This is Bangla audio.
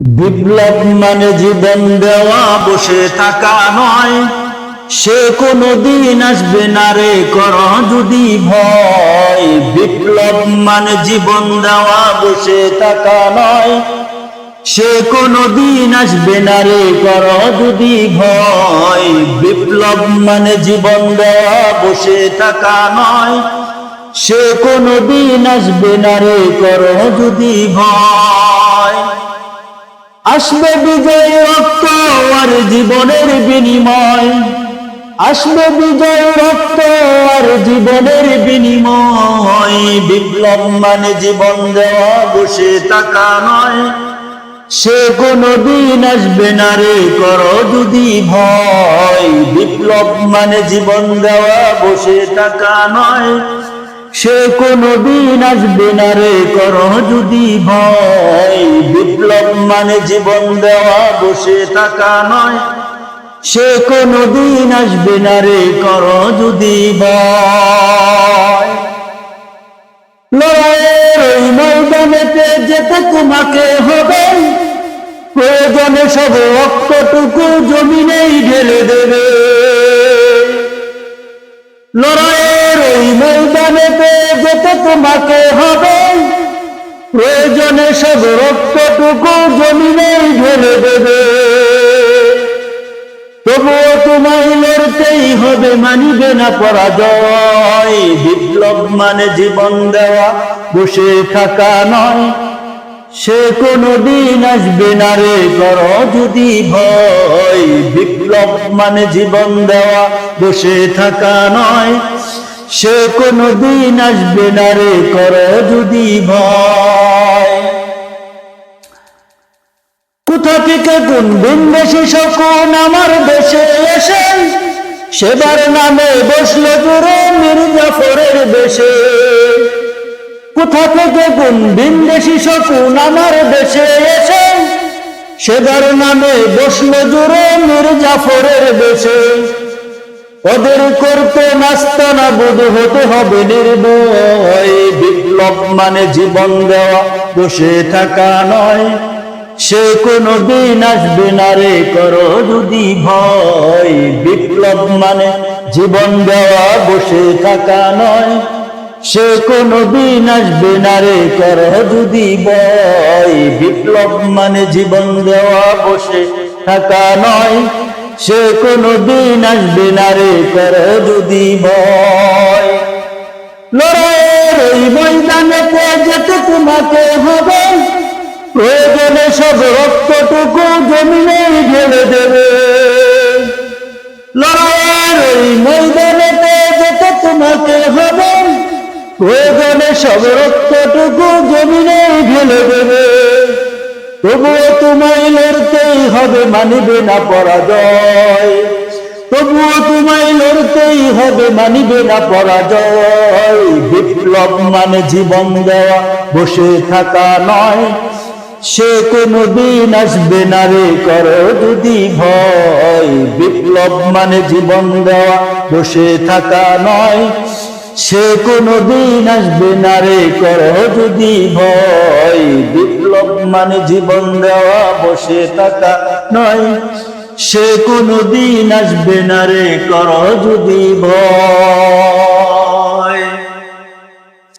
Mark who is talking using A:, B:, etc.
A: বিপ্লব মানে জীবন দেওয়া, বসে থাকা নয়। সে কোনদিন আসবে না রে, কর যদি ভয়। বিপ্লব মানে জীবন দেওয়া, বসে থাকা নয়। সে কোনদিন আসবে না রে, কর যদি ভয়। বিপ্লব মানে জীবন দেওয়া, বসে থাকা নয়। সে কোনদিন আসবে না রে, কর যদি ভয়। আসবে বিজয়, রক্ত আর জীবনের বিনিময়। আসবে বিজয়, রক্ত আর জীবনের বিনিময়। বিপ্লব মানে জীবন দেওয়া, বসে থাকা নয়। সে কোনদিন আসবে না রে, কর যদি ভয়। বিপ্লব মানে জীবন দেওয়া, বসে থাকা নয়। সে কোনদিন আসবে না রে, কর যদি ভয়। বিপ্লব মানে জীবন দেওয়া, বসে থাকা নয়। সে কোনদিন আসবে না রে, কর যদি ভয়। লড়াইয়ের ওই ময়দানেতে যেতে তোমাকে হবে। প্রয়োজনে সব রক্তটুকু জমিনেই ঢেলে দেবে। লড়াইয়ের ওই ময়দানেতে যেতে তোমাকে হবে। প্রয়োজনে সব রক্তটুকু জমিনেই ঢেলে দেবে। তবুও তোমায় লড়তেই হবে, মানিবে না পরাজয়। বিপ্লব মানে জীবন দেওয়া, বসে থাকা নয়। সে কোনদিন আসবে না রে, কর যদি ভয়। বিপ্লব মানে জীবন দেওয়া, বসে থাকা নয়। সে কোনদিন আসবে না রে, কর যদি ভয়। কোথা থেকে কোন ভিনদেশী শকুন আমার দেশে এসে সেবার নামে বসলো জোরে মীর জাফরের বেশে। কোথা থেকে কোন ভিনদেশী শকুন আমার দেশে এসে সেবার নামে বসলো জোরে মীর জাফরের বেশে। ওদের করতে নাস্তানা বোধ হতে হবে নির্ভয়। বিপ্লব মানে জীবন দেওয়া, বসে থাকা নয়। সে কোনদিন আসবে না রে, কর যদি ভয়। বিপ্লব মানে জীবন দেওয়া, বসে থাকা নয়। সে কোনদিন আসবে না রে, কর যদি ভয়। বিপ্লব মানে জীবন দেওয়া, বসে থাকা নয়। সে কোনদিন আসবে না রে, কর যদি ভয়। লড়াইয়ের ওই ময়দানেতে যেতে তোমাকে হবে। প্রয়োজনে সব রক্তটুকু জমিনেই ঢেলে দেবে। লড়াইয়ের ওই ময়দানেতে যেতে তোমাকে হবে। প্রয়োজনে সব রক্তটুকু জমিনেই ঢেলে দেবে। তবুও তোমায় লড়তেই হবে, মানিবে না পরাজয়। তবুও তোমায় লড়তেই হবে, মানিবে না পরাজয়। বিপ্লব মানে জীবন দেওয়া, বসে থাকা নয়। সে কোনদিন আসবে না রে, কর যদি ভয়। বিপ্লব মানে জীবন দেওয়া, বসে থাকা নয়। সে কোনদিন আসবে না রে, কর যদি ভয়। বিপ্লব মানে জীবন দেওয়া, বসে থাকা নয়। সে কোনদিন আসবে না রে, কর যদি ভয়।